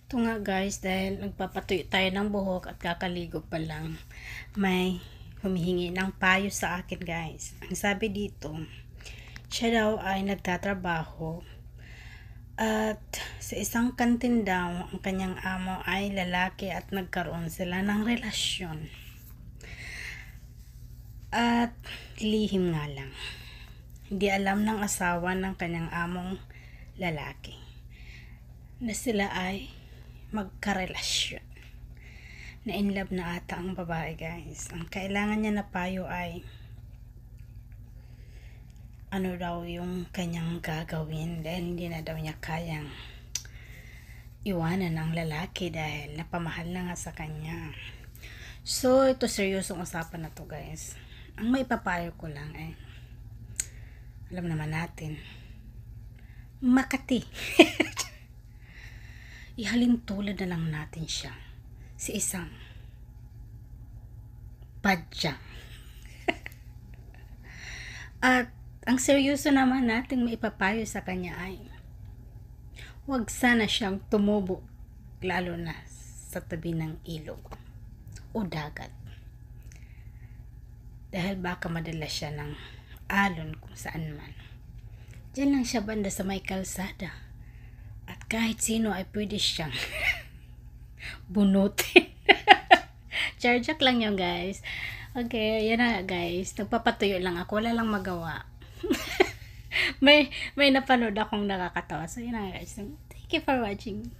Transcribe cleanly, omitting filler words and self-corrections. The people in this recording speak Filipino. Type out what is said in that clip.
Ito nga guys, dahil nagpapatuyo tayo ng buhok at kakaligo pa lang, may humihingi ng payo sa akin guys. Ang sabi dito, siya daw ay nagtatrabaho at sa isang kantin daw, ang kanyang amo ay lalaki at nagkaroon sila ng relasyon. At lihim nga lang. Hindi alam ng asawa ng kanyang among lalaki na sila ay magkarelasyon. Na in love na ata ang babae guys. Ang kailangan niya na payo ay ano daw yung kanyang gagawin dahil hindi na daw niya kayang iwanan ang lalaki dahil napamahal na nga sa kanya. So ito seryosong usapan na to guys. Ang may papayo ko lang ay alam naman natin Makati. Ihalin tulad na lang natin siya si isang padyang. At ang seryoso naman natin maipapayo sa kanya ay huwag sana siyang tumubo lalo na sa tabi ng ilog o dagat dahil baka madala siya ng alon kung saan man. Diyan lang siya banda sa may kalsada at kahit sino ay pwede siyang bunutin. Charjak lang yun guys. Okay, yan na guys. Nagpapatuyo lang ako. Wala lang magawa. may napanood akong nakakatawa. So yun na guys. Thank you for watching.